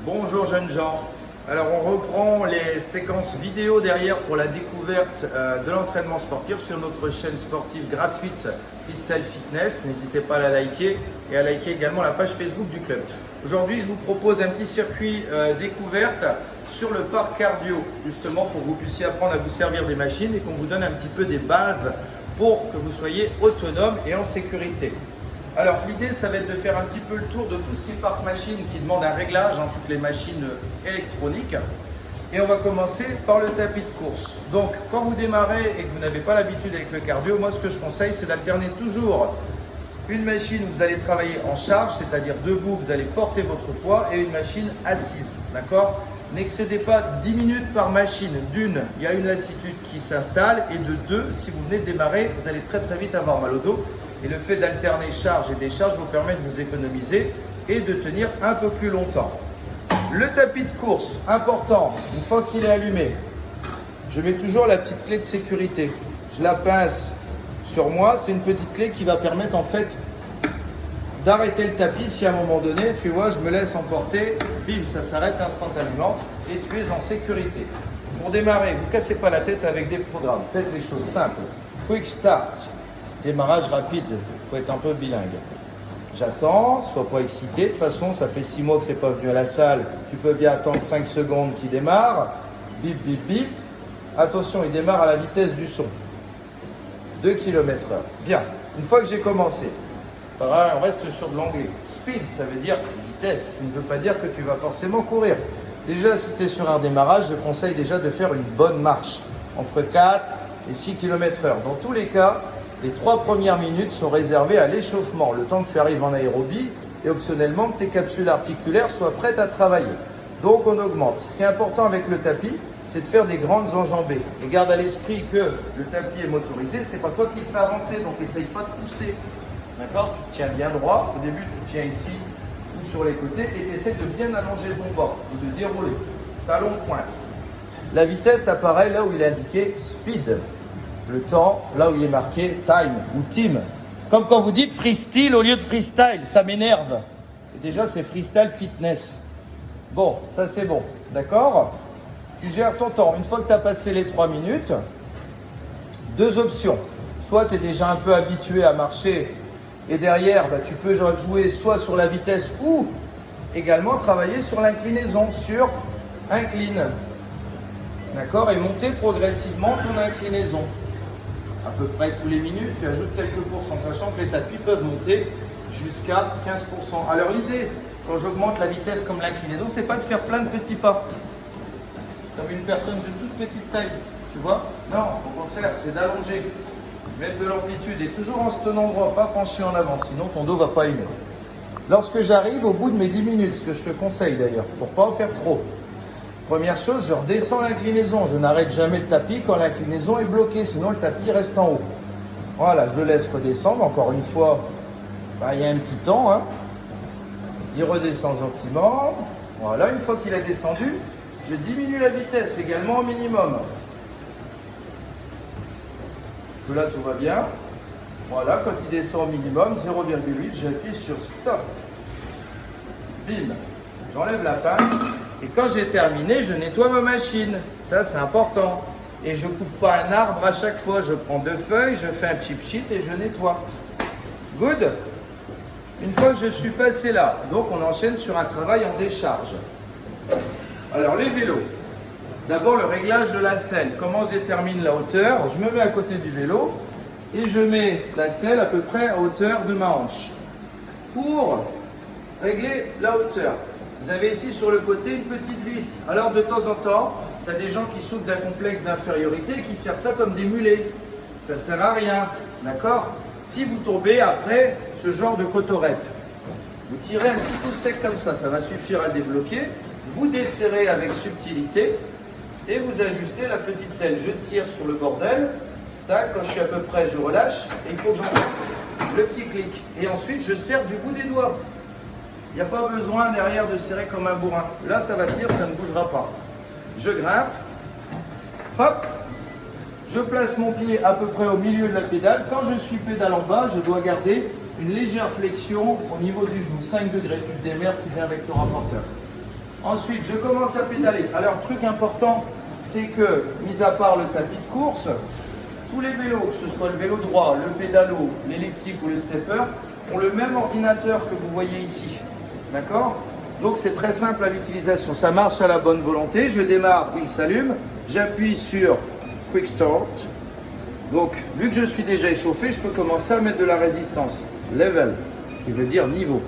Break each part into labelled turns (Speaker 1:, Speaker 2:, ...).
Speaker 1: Bonjour jeunes gens. Alors on reprend les séquences vidéo derrière pour la découverte de l'entraînement sportif sur notre chaîne sportive gratuite Freestyle Fitness. N'hésitez pas à la liker et à liker également la page Facebook du club. Aujourd'hui je vous propose un petit circuit découverte sur le parc cardio, justement pour que vous puissiez apprendre à vous servir des machines et qu'on vous donne un petit peu des bases pour que vous soyez autonome et en sécurité. Alors l'idée ça va être de faire un petit peu le tour de tout ce qui est parc machine qui demande un réglage, toutes les machines électroniques. Et on va commencer par le tapis de course. Donc quand vous démarrez et que vous n'avez pas l'habitude avec le cardio, moi ce que je conseille c'est d'alterner toujours une machine où vous allez travailler en charge, c'est-à-dire debout, vous allez porter votre poids, et une machine assise, d'accord? N'excédez pas 10 minutes par machine. D'une, il y a une lassitude qui s'installe, et de deux, si vous venez de démarrer, vous allez très vite avoir mal au dos. Et le fait d'alterner charge et décharge vous permet de vous économiser et de tenir un peu plus longtemps. Le tapis de course, important, une fois qu'il est allumé, je mets toujours la petite clé de sécurité. Je la pince sur moi, c'est une petite clé qui va permettre en fait d'arrêter le tapis si à un moment donné, tu vois, je me laisse emporter, bim, ça s'arrête instantanément et tu es en sécurité. Pour démarrer, vous ne cassez pas la tête avec des programmes, faites les choses simples. Quick start. Démarrage rapide, il faut être un peu bilingue. J'attends, sois pas excité. De toute façon, ça fait 6 mois que tu n'es pas venu à la salle. Tu peux bien attendre 5 secondes qu'il démarre. Bip, bip, bip. Attention, il démarre à la vitesse du son. 2 km/h. Bien, une fois que j'ai commencé, on reste sur de l'anglais. Speed, ça veut dire vitesse, qui ne veut pas dire que tu vas forcément courir. Déjà, si tu es sur un démarrage, je conseille déjà de faire une bonne marche. Entre 4 et 6 km/h. Dans tous les cas, les 3 premières minutes sont réservées à l'échauffement, le temps que tu arrives en aérobie et optionnellement que tes capsules articulaires soient prêtes à travailler. Donc on augmente. Ce qui est important avec le tapis, c'est de faire des grandes enjambées. Et garde à l'esprit que le tapis est motorisé, c'est pas toi qui le fais avancer, donc essaye pas de pousser. D'accord? Tu tiens bien droit, au début tu tiens ici ou sur les côtés et tu essaies de bien allonger ton bras ou de dérouler. Talon pointe. La vitesse apparaît là où il est indiqué speed. Le temps, là où il est marqué time ou team. Comme quand vous dites freestyle au lieu de freestyle, ça m'énerve. Et déjà, c'est freestyle fitness. Bon, ça c'est bon, d'accord? Tu gères ton temps. Une fois que tu as passé les 3 minutes, 2 options. Soit tu es déjà un peu habitué à marcher et derrière, tu peux jouer soit sur la vitesse ou également travailler sur l'inclinaison, sur incline. D'accord? Et monter progressivement ton inclinaison. À peu près tous les minutes, tu ajoutes quelques pourcents, sachant que les tapis peuvent monter jusqu'à 15%. Alors l'idée, quand j'augmente la vitesse comme l'inclinaison, c'est pas de faire plein de petits pas. Comme une personne de toute petite taille, tu vois? Non, au contraire, c'est d'allonger, mettre de l'amplitude et toujours en se tenant droit, pas penché en avant, sinon ton dos va pas aimer. Lorsque j'arrive au bout de mes 10 minutes, ce que je te conseille d'ailleurs, pour pas en faire trop, première chose, je redescends l'inclinaison. Je n'arrête jamais le tapis quand l'inclinaison est bloquée, sinon le tapis reste en haut. Voilà, je le laisse redescendre. Encore une fois, il y a un petit temps. Il redescend gentiment. Voilà, une fois qu'il a descendu, je diminue la vitesse également au minimum. Parce que là, tout va bien. Voilà, quand il descend au minimum, 0,8, j'appuie sur stop. Bim, j'enlève la pince. Et quand j'ai terminé, je nettoie ma machine. Ça, c'est important. Et je ne coupe pas un arbre à chaque fois. Je prends 2 feuilles, je fais un chip sheet et je nettoie. Good? Une fois que je suis passé là, donc on enchaîne sur un travail en décharge. Alors, les vélos. D'abord, le réglage de la selle. Comment je détermine la hauteur? Je me mets à côté du vélo et je mets la selle à peu près à hauteur de ma hanche. Pour régler la hauteur, vous avez ici sur le côté une petite vis. Alors de temps en temps, tu as des gens qui souffrent d'un complexe d'infériorité et qui servent ça comme des mulets. Ça ne sert à rien, d'accord? Si vous tombez après ce genre de cotorep, vous tirez un petit coup sec comme ça va suffire à débloquer. Vous desserrez avec subtilité et vous ajustez la petite selle. Je tire sur le bordel, tac, quand je suis à peu près, je relâche et il faut que j'enlève le petit clic. Et ensuite, je serre du bout des doigts. Il n'y a pas besoin derrière de serrer comme un bourrin. Là, ça va tenir, ça ne bougera pas. Je grimpe. Hop. Je place mon pied à peu près au milieu de la pédale. Quand je suis pédale en bas, je dois garder une légère flexion au niveau du genou. 5 degrés. Tu te démerdes, tu viens avec ton rapporteur. Ensuite, je commence à pédaler. Alors, truc important, c'est que, mis à part le tapis de course, tous les vélos, que ce soit le vélo droit, le pédalo, l'elliptique ou le stepper, ont le même ordinateur que vous voyez ici. D'accord? Donc, c'est très simple à l'utilisation. Ça marche à la bonne volonté. Je démarre, il s'allume. J'appuie sur Quick Start. Donc, vu que je suis déjà échauffé, je peux commencer à mettre de la résistance. Level, qui veut dire niveau.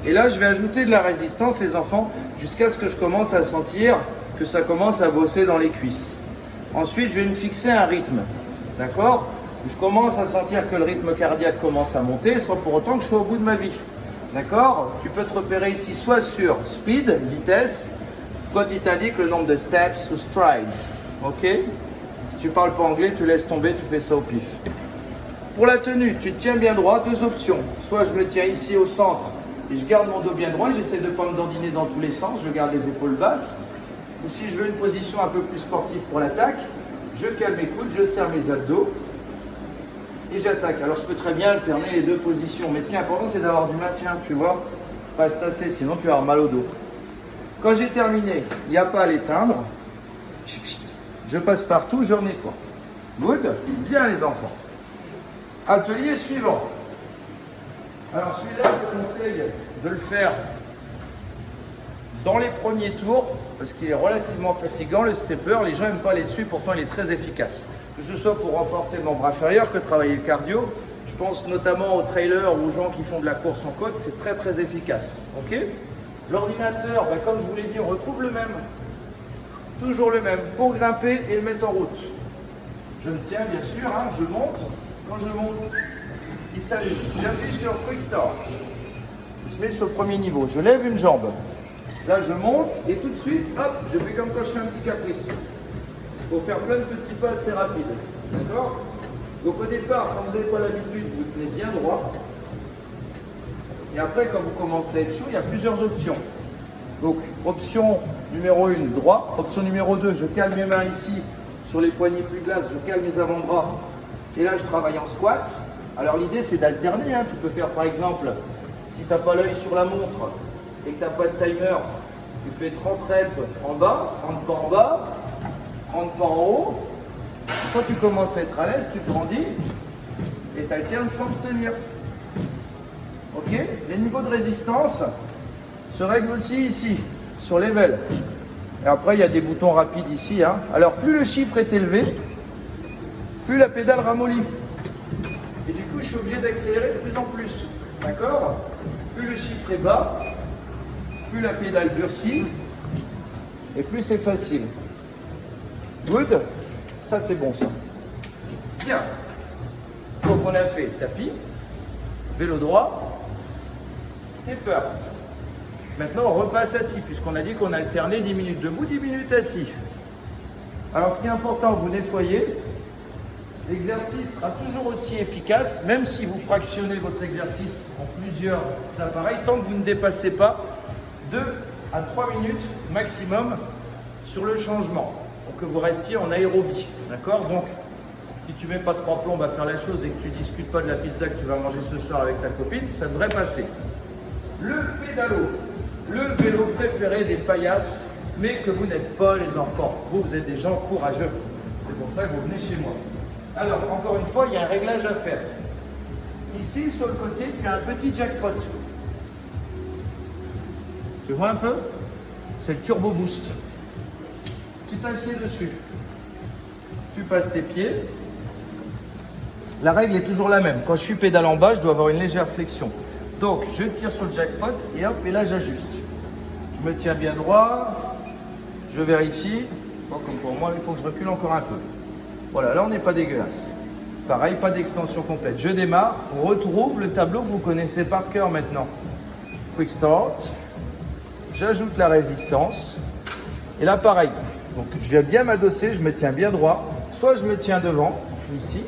Speaker 1: Et là, je vais ajouter de la résistance, les enfants, jusqu'à ce que je commence à sentir que ça commence à bosser dans les cuisses. Ensuite, je vais me fixer un rythme. D'accord? Je commence à sentir que le rythme cardiaque commence à monter sans pour autant que je sois au bout de ma vie. D'accord? Tu peux te repérer ici soit sur speed, vitesse, quand il t'indique le nombre de steps ou strides. Ok? Si tu parles pas anglais, tu laisses tomber, tu fais ça au pif. Pour la tenue, tu te tiens bien droit, deux options. Soit je me tiens ici au centre et je garde mon dos bien droit, j'essaie de ne pas me dandiner dans tous les sens, je garde les épaules basses. Ou si je veux une position un peu plus sportive pour l'attaque, je calme mes coudes, je serre mes abdos et j'attaque. Alors je peux très bien alterner les deux positions, mais ce qui est important c'est d'avoir du maintien, tu vois, pas se tasser, sinon tu vas avoir mal au dos. Quand j'ai terminé, il n'y a pas à l'éteindre, je passe partout, je nettoie. Good? Bien les enfants. Atelier suivant. Alors celui-là, je te conseille de le faire dans les premiers tours parce qu'il est relativement fatigant. Le stepper, les gens n'aiment pas aller dessus, pourtant il est très efficace. Que ce soit pour renforcer mon bras inférieur que travailler le cardio. Je pense notamment aux trailers ou aux gens qui font de la course en côte, c'est très très efficace. Ok? L'ordinateur, comme je vous l'ai dit, on retrouve le même. Toujours le même, pour grimper et le mettre en route. Je me tiens bien sûr, je monte. Quand je monte, il s'allume. J'appuie sur Quick Start. Il se met sur le premier niveau. Je lève une jambe. Là, je monte et tout de suite, hop, je fais comme quand je fais un petit caprice. Il faut faire plein de petits pas assez rapides. D'accord? Donc au départ, quand vous n'avez pas l'habitude, vous tenez bien droit. Et après, quand vous commencez à être chaud, il y a plusieurs options. Donc, option numéro 1, droit. Option numéro 2, je calme mes mains ici sur les poignets plus glaces, je calme mes avant-bras. Et là, je travaille en squat. Alors, l'idée, c'est d'alterner. Tu peux faire, par exemple, si tu n'as pas l'œil sur la montre et que tu n'as pas de timer, tu fais 30 reps en bas, 30 pas en bas, 30 pas en haut. Quand tu commences à être à l'aise, tu grandis et tu alternes sans te tenir. Ok? Les niveaux de résistance se règle aussi ici, sur level. Et après, il y a des boutons rapides ici. Alors, plus le chiffre est élevé, plus la pédale ramollit. Et du coup, je suis obligé d'accélérer de plus en plus. D'accord? Plus le chiffre est bas, plus la pédale durcit, et plus c'est facile. Good? Ça, c'est bon, ça. Bien. Donc, on a fait tapis, vélo droit, stepper. Maintenant, on repasse assis, puisqu'on a dit qu'on alternait 10 minutes debout, 10 minutes assis. Alors, ce qui est important, vous nettoyez. L'exercice sera toujours aussi efficace, même si vous fractionnez votre exercice en plusieurs appareils, tant que vous ne dépassez pas 2 à 3 minutes maximum sur le changement, pour que vous restiez en aérobie. D'accord? Donc, si tu ne mets pas 3 plombes à faire la chose et que tu ne discutes pas de la pizza que tu vas manger ce soir avec ta copine, ça devrait passer. Le pédalo. Le vélo préféré des paillasses, mais que vous n'êtes pas les enfants. Vous êtes des gens courageux. C'est pour ça que vous venez chez moi. Alors, encore une fois, il y a un réglage à faire. Ici, sur le côté, tu as un petit jackpot. Tu vois un peu? C'est le turbo boost. Tu t'assieds dessus. Tu passes tes pieds. La règle est toujours la même. Quand je suis pédale en bas, je dois avoir une légère flexion. Donc, je tire sur le jackpot et hop, et là, j'ajuste. Je me tiens bien droit. Je vérifie. Bon, comme pour moi, il faut que je recule encore un peu. Voilà, là, on n'est pas dégueulasse. Pareil, pas d'extension complète. Je démarre. On retrouve le tableau que vous connaissez par cœur maintenant. Quick Start. J'ajoute la résistance. Et là, pareil. Donc, je viens bien m'adosser. Je me tiens bien droit. Soit je me tiens devant, ici.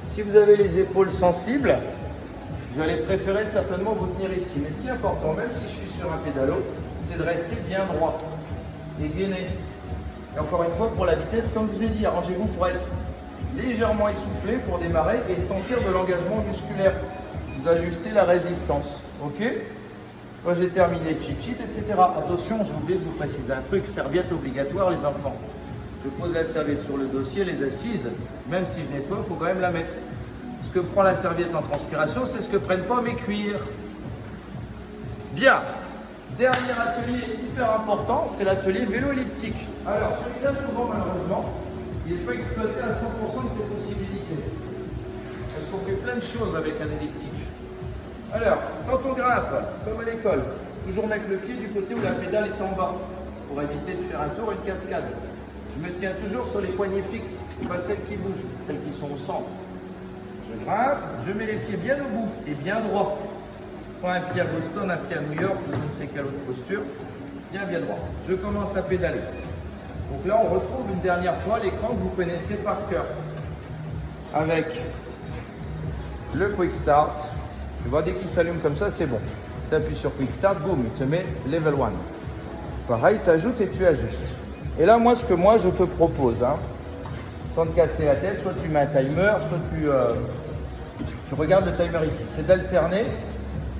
Speaker 1: Si vous avez les épaules sensibles, vous allez préférer certainement vous tenir ici. Mais ce qui est important, même si je suis sur un pédalo, c'est de rester bien droit et gainé. Et encore une fois, pour la vitesse, comme je vous ai dit, arrangez-vous pour être légèrement essoufflé pour démarrer et sentir de l'engagement musculaire. Vous ajustez la résistance. Ok? Quand j'ai terminé cheat sheet, etc. Attention, j'ai oublié de vous préciser un truc, serviette obligatoire les enfants. Je pose la serviette sur le dossier, les assises, même si je nettoie, il faut quand même la mettre. Ce que prend la serviette en transpiration, c'est ce que prennent pas mes cuirs. Bien. Dernier atelier hyper important, c'est l'atelier vélo elliptique. Alors celui-là, souvent malheureusement, il n'est pas exploité à 100% de ses possibilités. Parce qu'on fait plein de choses avec un elliptique. Alors, quand on grimpe, comme à l'école, toujours mettre le pied du côté où la pédale est en bas, pour éviter de faire un tour, une cascade. Je me tiens toujours sur les poignées fixes, pas celles qui bougent, celles qui sont au centre. Je grimpe, je mets les pieds bien au bout et bien droit. Pas un pied à Boston, un pied à New York, je ne sais quelle autre posture, bien droit. Je commence à pédaler. Donc là, on retrouve une dernière fois l'écran que vous connaissez par cœur. Avec le Quick Start. Tu vois, dès qu'il s'allume comme ça, c'est bon. Tu appuies sur Quick Start, boum, il te met Level 1. Pareil, tu ajoutes et tu ajustes. Et là, moi, ce que je te propose, sans te casser la tête, soit tu mets un timer, soit tu regardes le timer ici. C'est d'alterner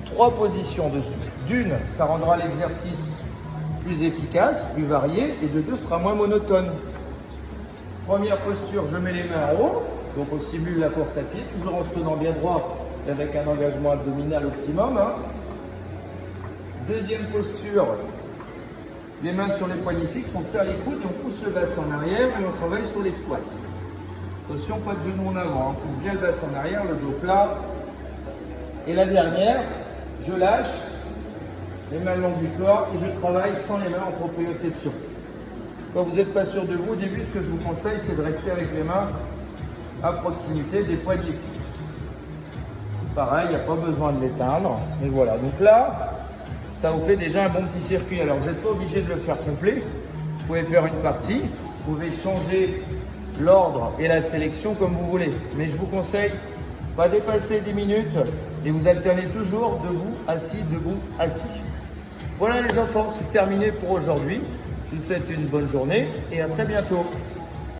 Speaker 1: 3 positions dessus. D'une, ça rendra l'exercice plus efficace, plus varié, et de 2, sera moins monotone. Première posture, je mets les mains en haut, donc on simule la course à pied, toujours en se tenant bien droit et avec un engagement abdominal optimum. Deuxième posture, les mains sur les poignets fixes, on serre les coudes et on pousse le bassin en arrière et on travaille sur les squats. Attention, pas de genoux en avant, on pousse bien le bassin en arrière, le dos plat. Et la dernière, je lâche les mains le long du corps et je travaille sans les mains en proprioception. Quand vous n'êtes pas sûr de vous, au début, ce que je vous conseille, c'est de rester avec les mains à proximité des poignets fixes. Pareil, il n'y a pas besoin de l'éteindre. Et voilà, donc là, ça vous fait déjà un bon petit circuit. Alors, vous n'êtes pas obligé de le faire complet. Vous pouvez faire une partie. Vous pouvez changer l'ordre et la sélection comme vous voulez. Mais je vous conseille, pas dépasser 10 minutes et vous alternez toujours debout, assis. Voilà les enfants, c'est terminé pour aujourd'hui. Je vous souhaite une bonne journée et à très bientôt.